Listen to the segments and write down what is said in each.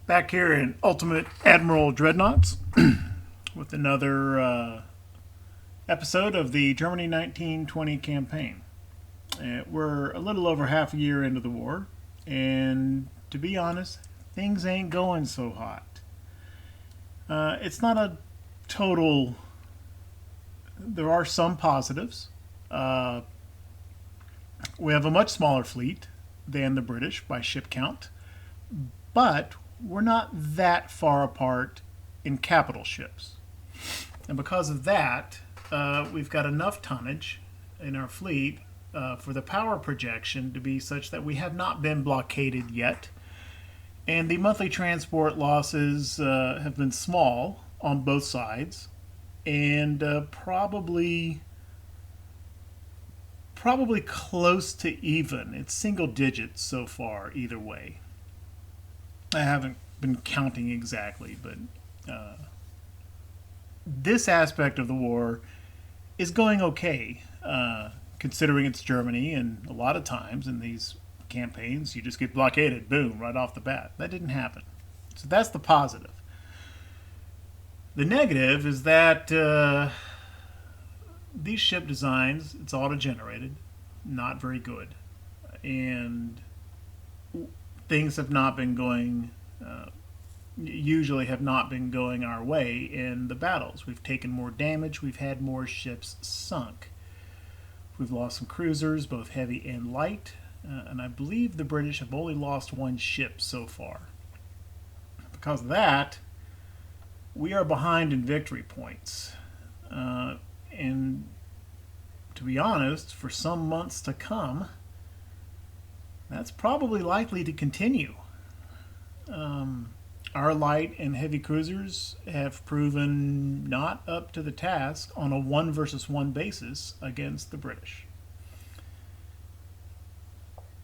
Back here in Ultimate Admiral Dreadnoughts with another episode of the Germany 1920 campaign. We're a little over half a year into the war, and to be honest, things ain't going so hot. It's not a total. There are some positives. Uh, we have a much smaller fleet than the British by ship count, but we're not that far apart in capital ships. And because of that, we've got enough tonnage in our fleet for the power projection to be such that we have not been blockaded yet. And the monthly transport losses have been small on both sides, and probably close to even. It's single digits so far, either way. I haven't been counting exactly, but this aspect of the war is going okay, considering it's Germany, and a lot of times in these campaigns you just get blockaded, boom, right off the bat. That didn't happen. So that's the positive. The negative is that these ship designs, it's auto-generated, not very good. And things have not been going, usually have not been going our way in the battles. We've taken more damage, we've had more ships sunk. We've lost some cruisers, both heavy and light, and I believe the British have only lost one ship so far. Because of that, we are behind in victory points. And to be honest, for some months to come, that's probably likely to continue. Our light and heavy cruisers have proven not up to the task on a 1 versus 1 basis against the British.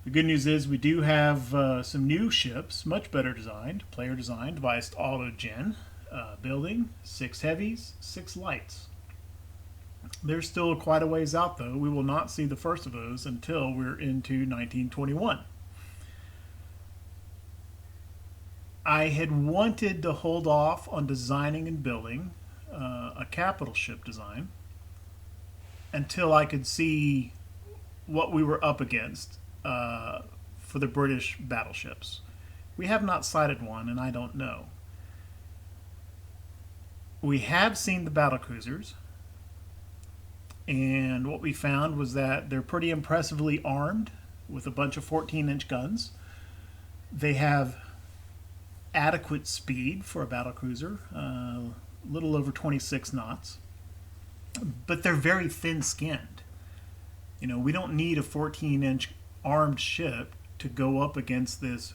The good news is we do have some new ships, much better designed, player designed, devised auto-gen, building 6 heavies, 6 lights. They're still quite a ways out, though. We will not see the first of those until we're into 1921. I had wanted to hold off on designing and building a capital ship design until I could see what we were up against for the British battleships. We have not sighted one, and I don't know. We have seen the battlecruisers, and what we found was that they're pretty impressively armed with a bunch of 14-inch guns. They have adequate speed for a battlecruiser, a little over 26 knots, but they're very thin-skinned. You know, we don't need a 14-inch armed ship to go up against this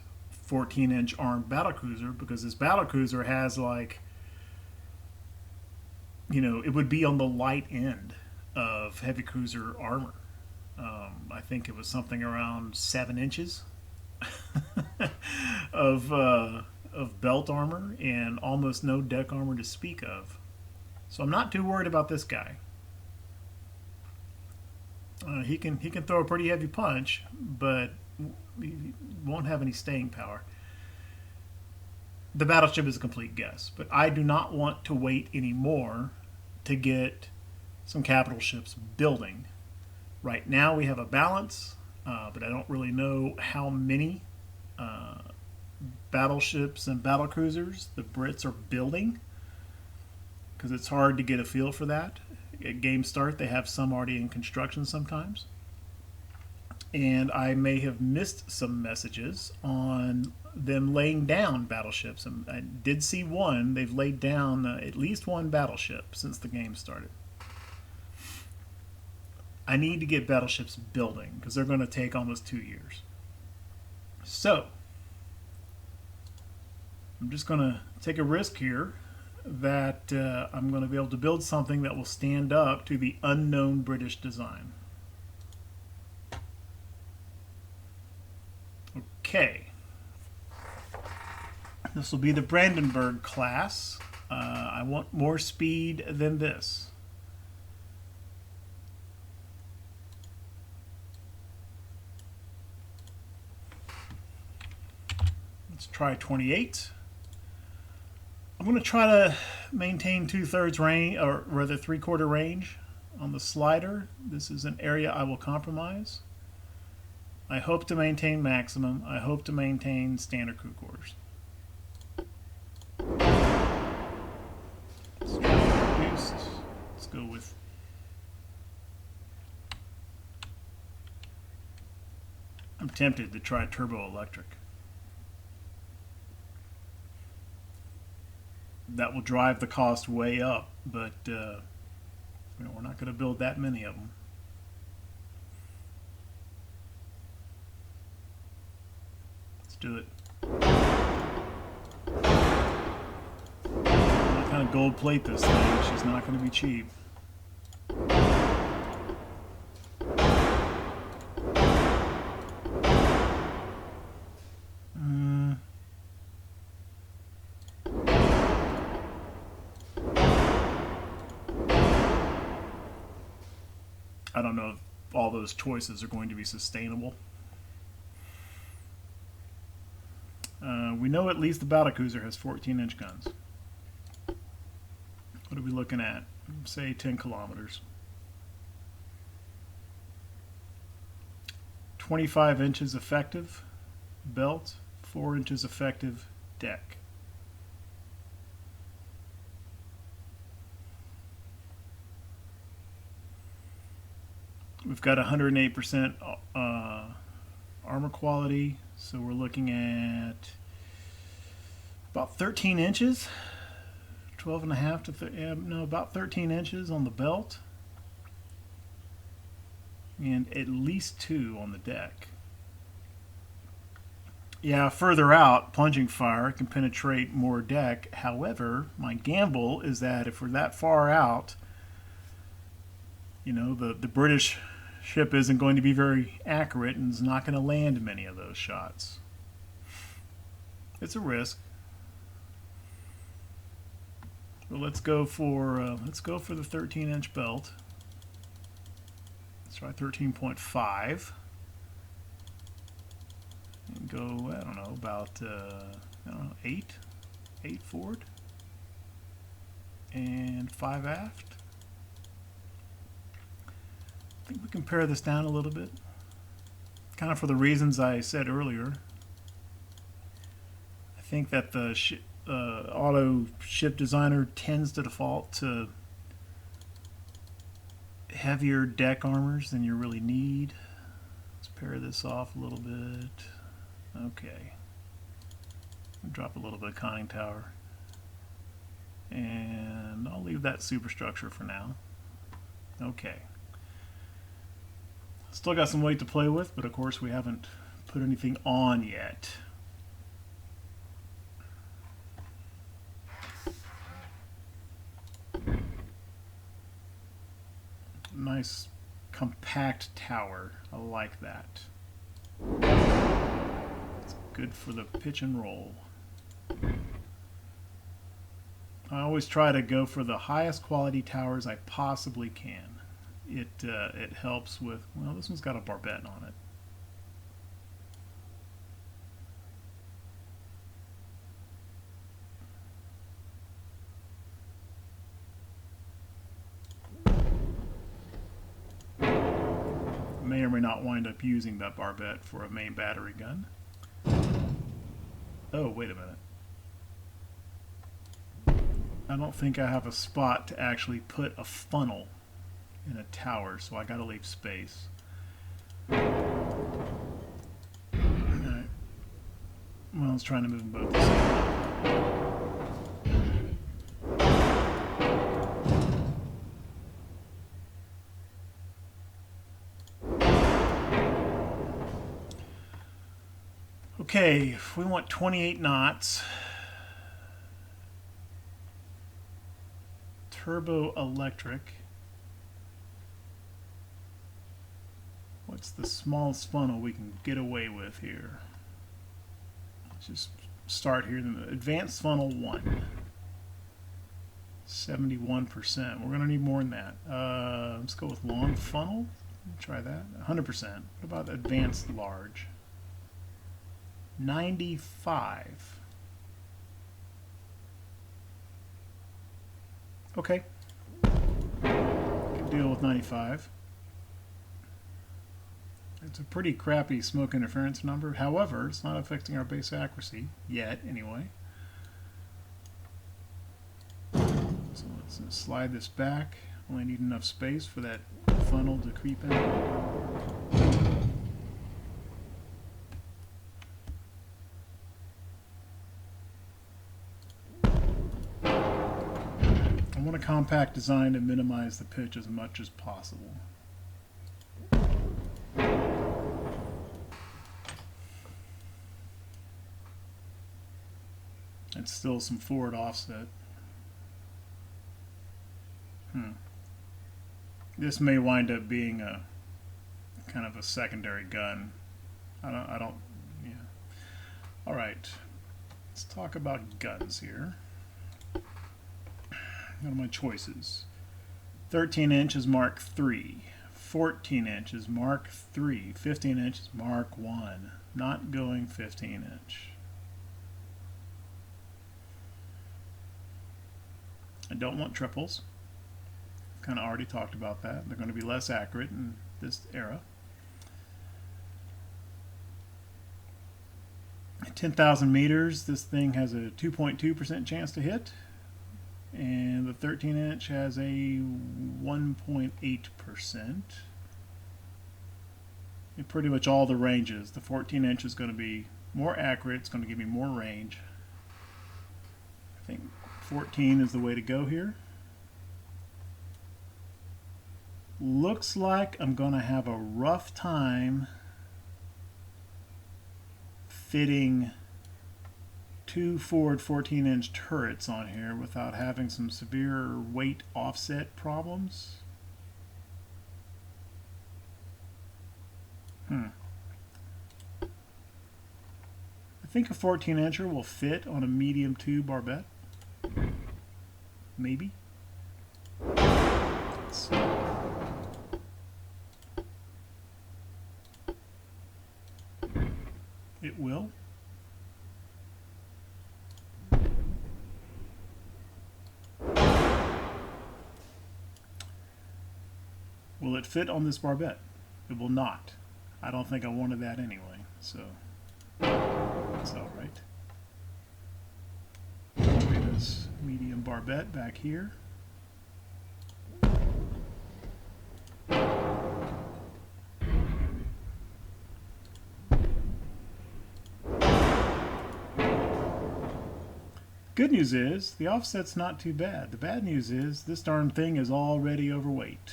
14-inch armed battlecruiser, because this battlecruiser has, like, you know, it would be on the light end of heavy cruiser armor. I think it was something around 7 inches of belt armor and almost no deck armor to speak of. So I'm not too worried about this guy. He can throw a pretty heavy punch, but he won't have any staying power. The battleship is a complete guess, but I do not want to wait anymore to get some capital ships building. Right now we have a balance, but I don't really know how many battleships and battlecruisers the Brits are building, because it's hard to get a feel for that. At game start, they have some already in construction sometimes. And I may have missed some messages on them laying down battleships. And I did see one. They've laid down at least one battleship since the game started. I need to get battleships building, because they're going to take almost 2 years. So I'm just going to take a risk here that I'm going to be able to build something that will stand up to the unknown British design. Okay. This will be the Brandenburg class. I want more speed than this. Let's try 28. I'm going to try to maintain 2/3 range, or rather 3/4 range on the slider. This is an area I will compromise. I hope to maintain maximum. I hope to maintain standard crew quarters. Let's go with I'm tempted to try turbo electric. That will drive the cost way up, but we're not going to build that many of them. Let's do it. I'm not going to gold plate this thing. She's not going to be cheap. I don't know if all those choices are going to be sustainable. We know at least the Battlecruiser has 14-inch guns. What are we looking at? Say 10 kilometers. 25 inches effective belt, 4 inches effective deck. We've got 108% armor quality, so we're looking at about 13 inches, 12 and a half to about 13 inches on the belt, and at least 2 on the deck. Yeah, further out, plunging fire can penetrate more deck. However, my gamble is that if we're that far out, the British ship isn't going to be very accurate and is not going to land many of those shots. It's a risk. But let's go for the 13-inch belt. Let's try 13.5 and go. I don't know, about 8 forward and 5 aft. I think we can pare this down a little bit, kind of for the reasons I said earlier. I think that the auto ship designer tends to default to heavier deck armors than you really need. Let's pare this off a little bit. Okay. Drop a little bit of conning tower. And I'll leave that superstructure for now. Okay. Still got some weight to play with, but of course we haven't put anything on yet. Nice compact tower. I like that. It's good for the pitch and roll. I always try to go for the highest quality towers I possibly can. It helps with, well, this one's got a barbette on it. May or may not wind up using that barbette for a main battery gun. Oh, wait a minute. I don't think I have a spot to actually put a funnel in a tower, so I gotta leave space. Alright. Well, I was trying to move them both the same way. Okay, if we want 28 knots, turbo electric. What's the smallest funnel we can get away with here? Let's just start here. Advanced funnel 1. 71%. We're going to need more than that. Let's go with long funnel. Try that. 100%. What about advanced large? 95. Okay. Can deal with 95. It's a pretty crappy smoke interference number. However, it's not affecting our base accuracy yet, anyway. So let's slide this back. Only need enough space for that funnel to creep in. I want a compact design to minimize the pitch as much as possible. It's still some forward offset. This may wind up being a kind of a secondary gun. I don't, yeah. All right, let's talk about guns here. What are my choices? 13 inches Mark III, 14 inches Mark III, 15 inches Mark I. Not going 15 inch. I don't want triples. Kind of already talked about that. They're going to be less accurate in this era. At 10,000 meters, this thing has a 2.2% chance to hit, and the 13 inch has a 1.8%. In pretty much all the ranges. The 14 inch is going to be more accurate. It's going to give me more range. I think 14 is the way to go here. Looks like I'm going to have a rough time fitting two forward 14-inch turrets on here without having some severe weight offset problems. I think a 14-incher will fit on a medium 2 barbette. Maybe. Let's see. It will. Will it fit on this barbette? It will not. I don't think I wanted that anyway, so that's all right. Copy this medium barbette back here. Good news is the offset's not too bad. The bad news is this darn thing is already overweight.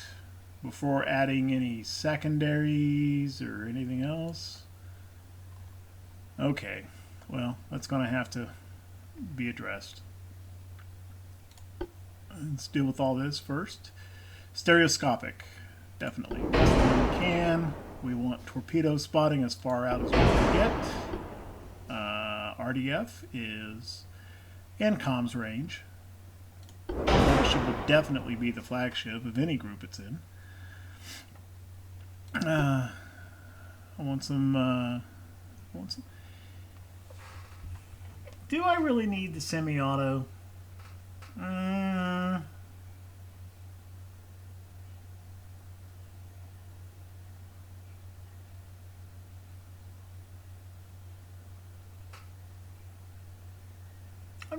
Before adding any secondaries or anything else. Okay, well, that's going to have to be addressed. Let's deal with all this first. Stereoscopic, definitely. Best thing we can. We want torpedo spotting as far out as we can get. RDF is in comms range. Battleship will definitely be the flagship of any group it's in. I want some. Do I really need the semi-auto? I'm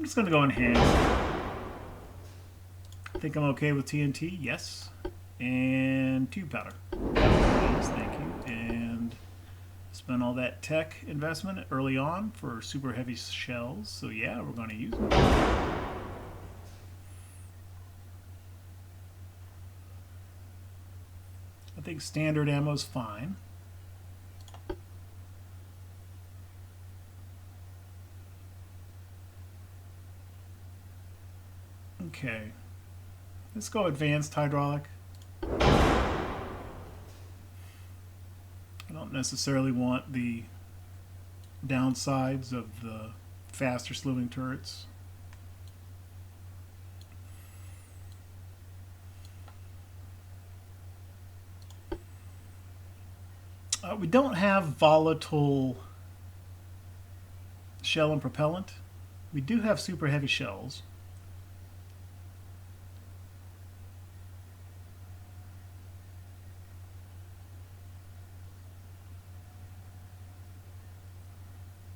just going to go enhance. I think I'm okay with TNT. Yes. And tube powder. Please, thank you. And spent all that tech investment early on for super heavy shells. So yeah, we're going to use them. I think standard ammo is fine. Okay. Let's go advanced hydraulic. I don't necessarily want the downsides of the faster slewing turrets. We don't have volatile shell and propellant. We do have super heavy shells.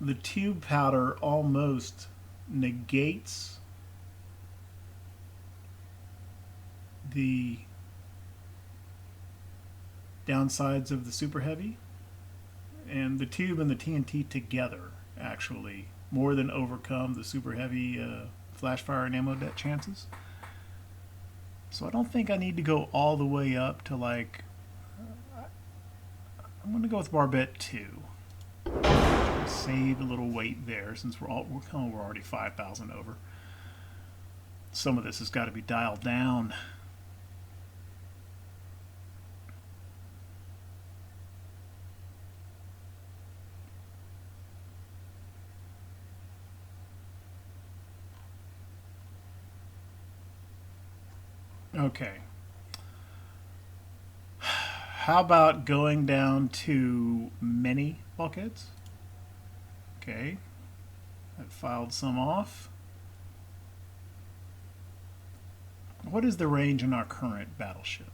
the tube powder almost negates the downsides of the Super Heavy, and the tube and the TNT together actually more than overcome the Super Heavy flash fire and ammo debt chances. So I don't think I need to go all the way up to like, I'm going to go with Barbette 2. Save a little weight there since we're already 5,000 over. Some of this has got to be dialed down. Okay. How about going down to mini bulkheads? Okay. I've filed some off. What is the range in our current battleship?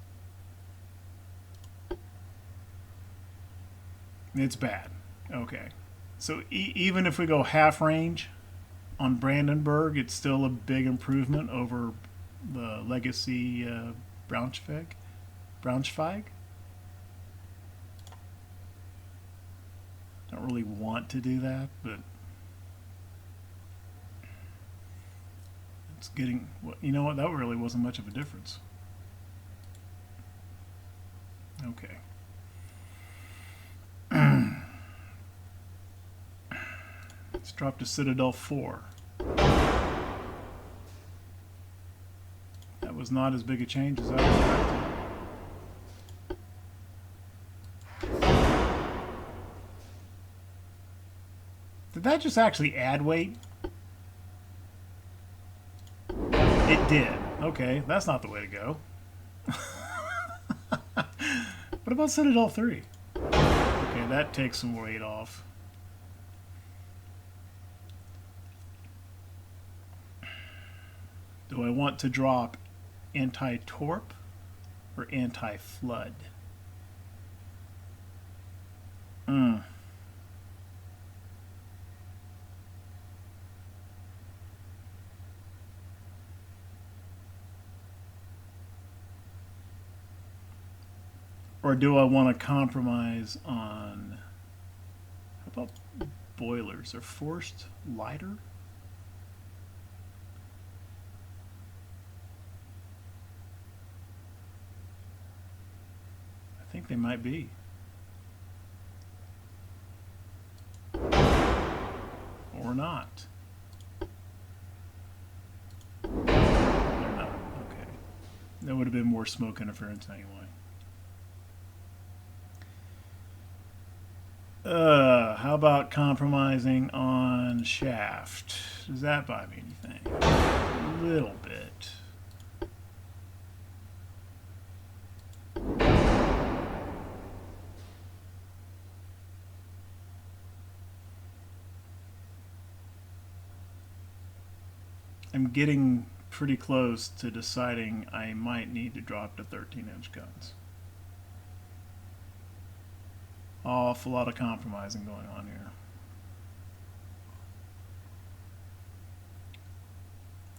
It's bad. Okay. So even if we go half range on Brandenburg, it's still a big improvement over the legacy Braunschweig. Don't really want to do that, but it's getting, you know what, that really wasn't much of a difference. Okay. Let's drop to Citadel 4. That was not as big a change as I expected. Did that just actually add weight? It did. Okay, that's not the way to go. What about Citadel 3? Okay, that takes some weight off. Do I want to drop anti-torp or anti-flood? Or do I want to compromise on, how about boilers? Are forced lighter? I think they might be. Or not. They're not. Okay. That would have been more smoke interference anyway. How about compromising on shaft? Does that buy me anything? A little bit. I'm getting pretty close to deciding I might need to drop to 13-inch guns. Awful lot of compromising going on here.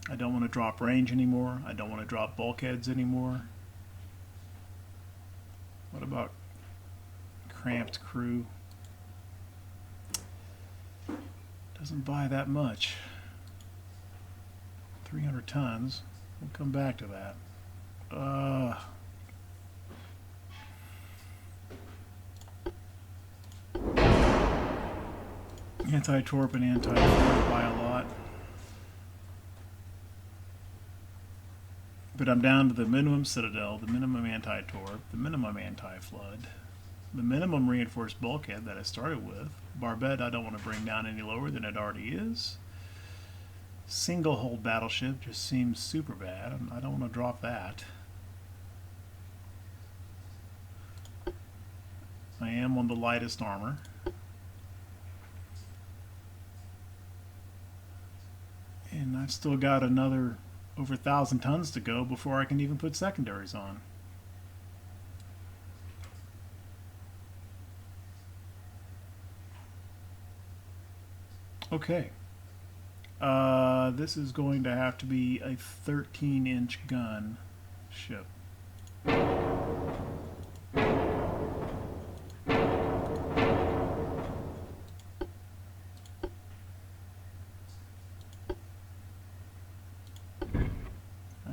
I don't want to drop range anymore. I don't want to drop bulkheads anymore. What about cramped crew? Doesn't buy that much. 300 tons. We'll come back to that. Anti-torp and anti-flood by a lot. But I'm down to the minimum citadel, the minimum anti-torp, the minimum anti-flood, the minimum reinforced bulkhead that I started with. Barbette I don't want to bring down any lower than it already is. Single hull battleship just seems super bad. I don't want to drop that. I am on the lightest armor. And I've still got another over 1,000 tons to go before I can even put secondaries on. Okay. This is going to have to be a 13-inch gun ship. I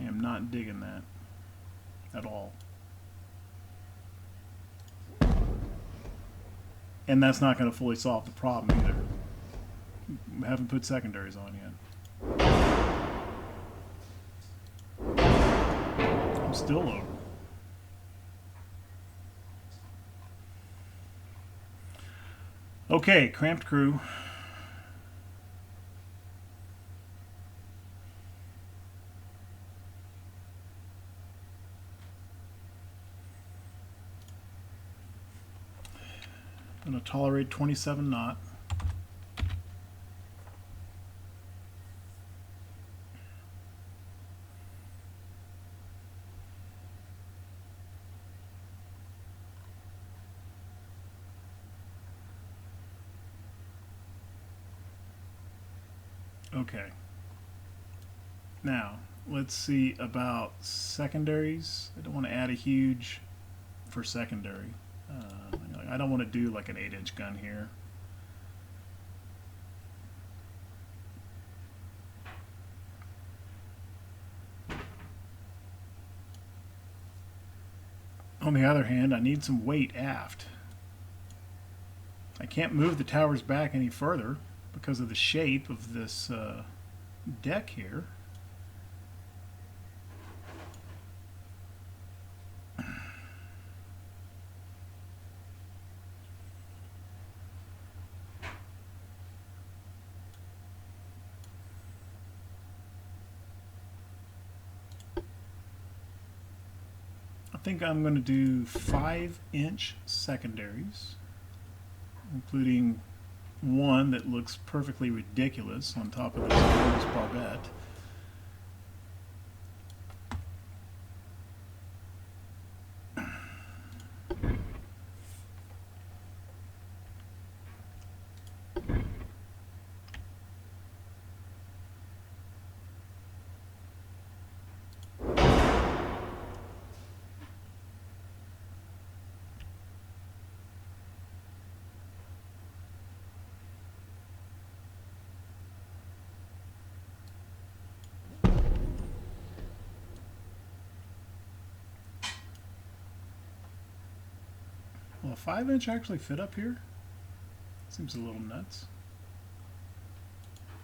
am not digging that at all. And that's not going to fully solve the problem either. We haven't put secondaries on yet. I'm still over. Okay, cramped crew. I'm going to tolerate 27 knot. Okay. Now, let's see about secondaries. I don't want to add a huge for secondary. I don't want to do like an 8-inch gun here. On the other hand, I need some weight aft. I can't move the towers back any further because of the shape of this deck here. I think I'm going to do 5-inch secondaries, including one that looks perfectly ridiculous on top of this barbette. Will a 5-inch actually fit up here? Seems a little nuts.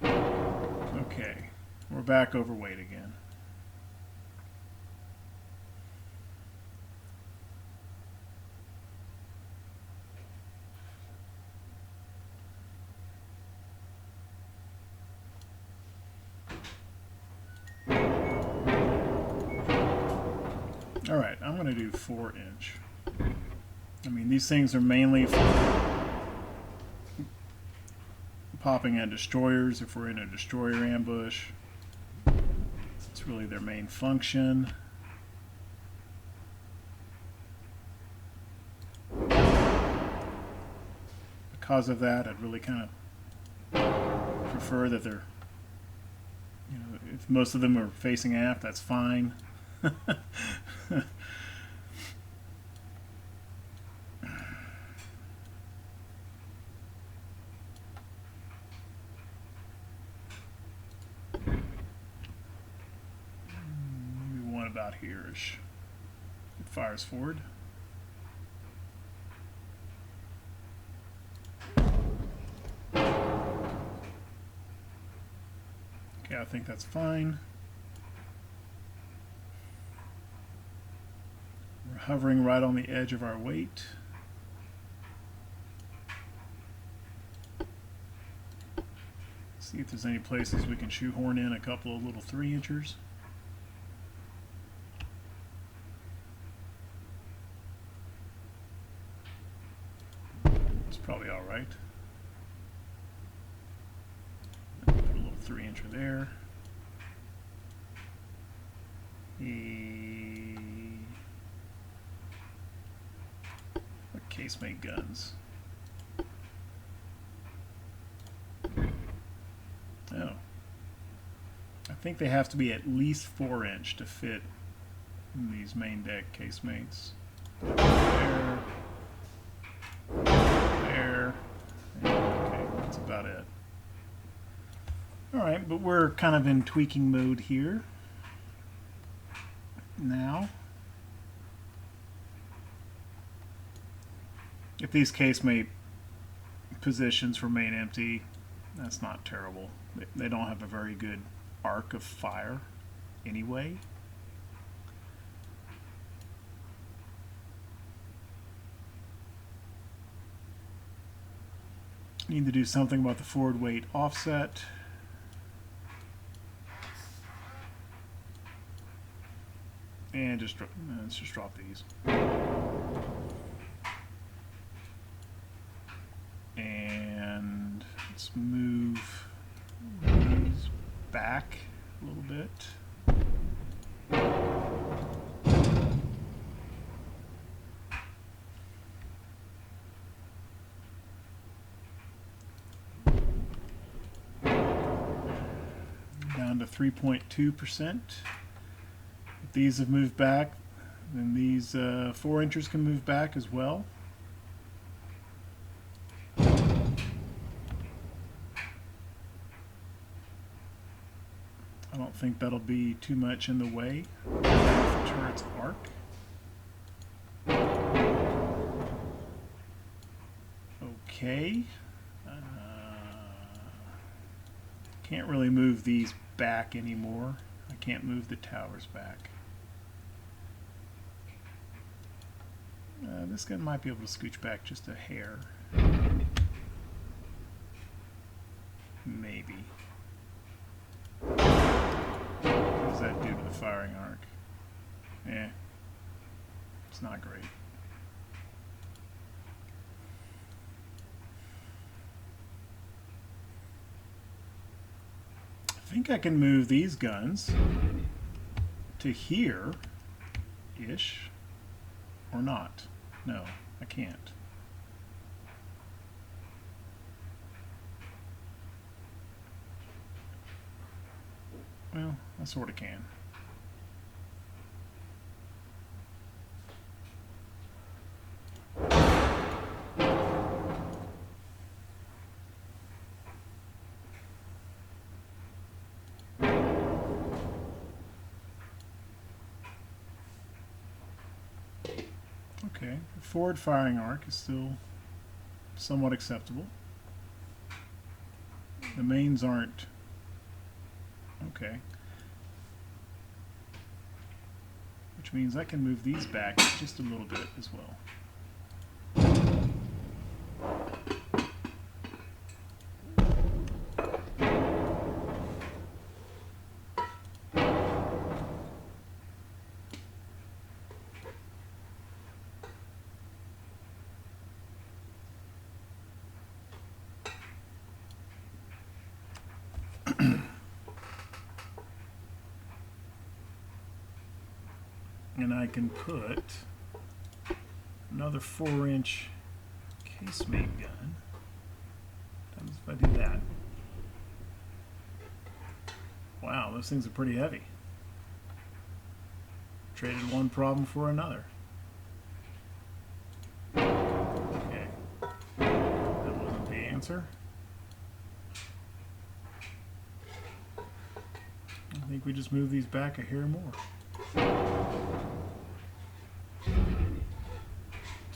Okay, we're back overweight again. Alright, I'm going to do 4-inch. I mean, these things are mainly for popping at destroyers if we're in a destroyer ambush. It's really their main function. Because of that, I'd really kind of prefer that they're, you know, if most of them are facing aft, that's fine. About here-ish. It fires forward. Okay, I think that's fine. We're hovering right on the edge of our weight. See if there's any places we can shoehorn in a couple of little 3-inchers. Probably all right. Put a little 3-incher there. What casemate guns? think they have to be at least 4-inch to fit in these main deck casemates. There. There. Okay, that's about it. Alright, but we're kind of in tweaking mode here. Now, if these casemate positions remain empty, that's not terrible. They don't have a very good arc of fire anyway. Need to do something about the forward weight offset. And let's just drop these. And let's move these back a little bit. Down to 3.2%. If these have moved back, then these 4 inchers can move back as well. I don't think that'll be too much in the way of the turret's arc. Okay. Can't really move these back anymore. I can't move the towers back. This gun might be able to scooch back just a hair. Maybe. What does that do to the firing arc? It's not great. I think I can move these guns to here-ish, or not. No, I can't. Well, I sort of can. Okay, the forward firing arc is still somewhat acceptable. The mains aren't. Okay. Which means I can move these back just a little bit as well. And I can put another 4-inch casemate gun. What happens if I do that? Wow, those things are pretty heavy. Traded one problem for another. Okay, that wasn't the answer. I think we just move these back a hair more.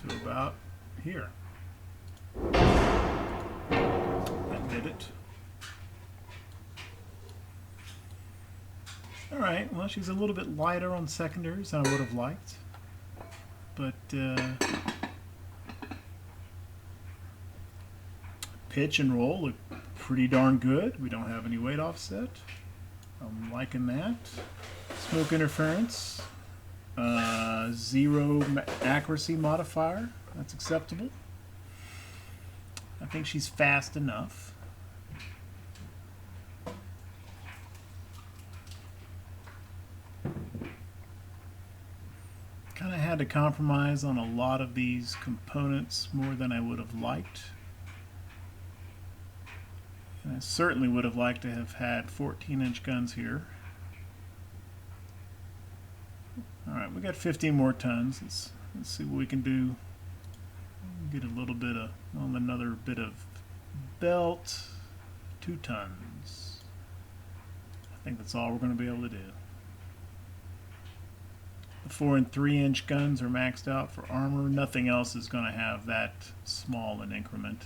To about here. That did it. Alright, well, she's a little bit lighter on secondaries than I would have liked. But pitch and roll look pretty darn good. We don't have any weight offset. I'm liking that. Smoke interference, 0 accuracy modifier, that's acceptable. I think she's fast enough. Kind of had to compromise on a lot of these components more than I would have liked. And I certainly would have liked to have had 14-inch guns here. Alright, we got 15 more tons. Let's see what we can do. Get a little bit of, another bit of belt. 2 tons. I think that's all we're going to be able to do. The 4 and 3 inch guns are maxed out for armor. Nothing else is going to have that small an increment.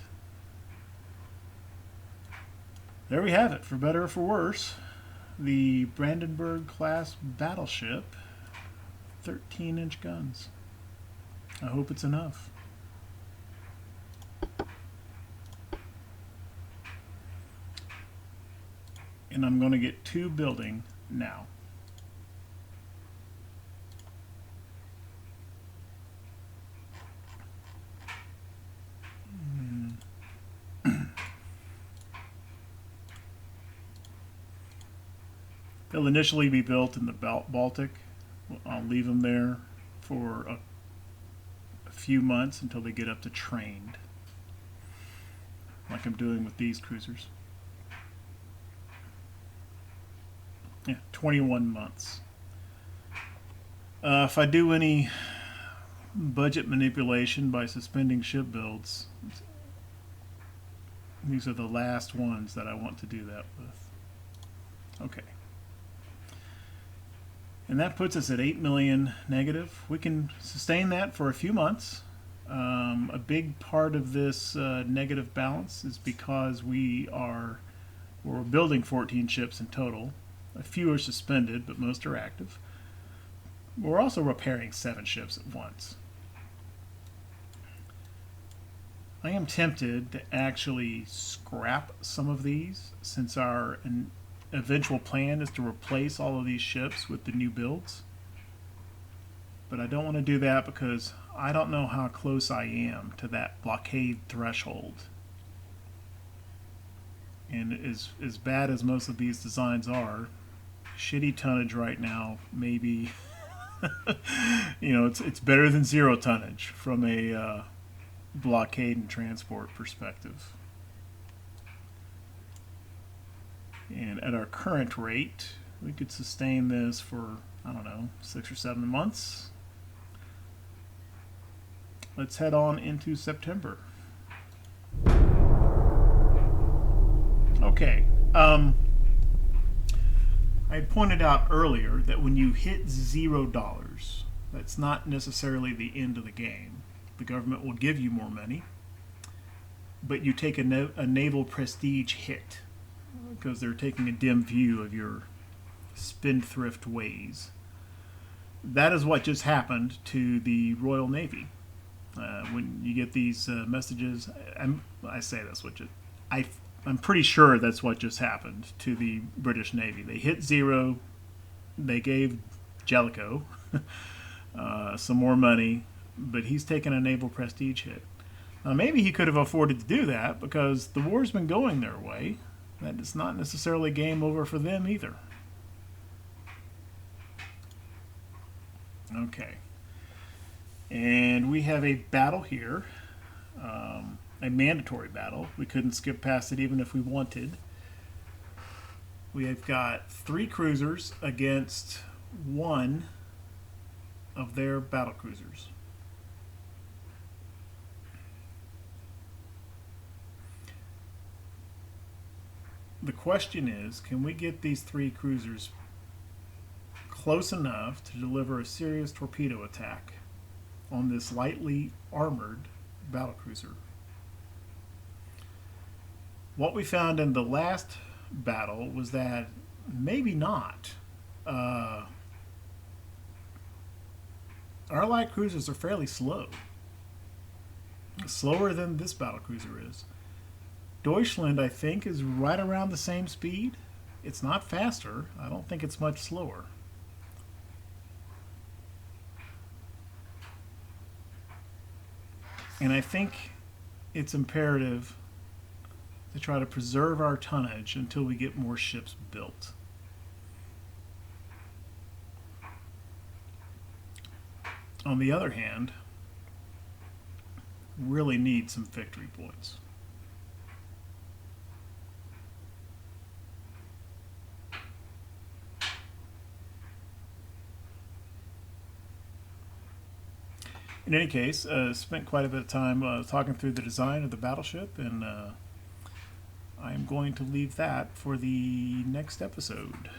There we have it, for better or for worse. The Brandenburg class battleship, 13 inch guns. I hope it's enough. And I'm going to get 2 building now. They'll initially be built in the Baltic. I'll leave them there for a few months until they get up to trained, like I'm doing with these cruisers. Yeah, 21 months. If I do any budget manipulation by suspending ship builds, these are the last ones that I want to do that with. Okay. And that puts us at 8 million negative. We can sustain that for a few months. A big part of this negative balance is because we're building 14 ships in total. A few are suspended, but most are active. We're also repairing 7 ships at once. I am tempted to actually scrap some of these, since our eventual plan is to replace all of these ships with the new builds. But I don't want to do that because I don't know how close I am to that blockade threshold. And as bad as most of these designs are, shitty tonnage right now, maybe it's better than 0 tonnage from a blockade and transport perspective. And at our current rate, we could sustain this for, I don't know, 6 or 7 months. Let's head on into September. Okay. I had pointed out earlier that when you hit $0, that's not necessarily the end of the game. The government will give you more money, but you take a naval prestige hit, because they're taking a dim view of your spendthrift ways. That is what just happened to the Royal Navy. When you get these messages, I say that's what I'm pretty sure that's what just happened to the British Navy. They hit 0. They gave Jellicoe some more money, but he's taken a naval prestige hit. Now, maybe he could have afforded to do that because the war's been going their way. That is not necessarily game over for them either. Okay. And we have a battle here. A mandatory battle. We couldn't skip past it even if we wanted. We have got 3 cruisers against 1 of their battle cruisers. The question is, can we get these 3 cruisers close enough to deliver a serious torpedo attack on this lightly armored battlecruiser? What we found in the last battle was that maybe not. Our light cruisers are fairly slow. Slower than this battlecruiser is. Deutschland, I think, is right around the same speed. It's not faster. I don't think it's much slower. And I think it's imperative to try to preserve our tonnage until we get more ships built. On the other hand, really need some victory points. in any case, spent quite a bit of time talking through the design of the battleship, and I am going to leave that for the next episode.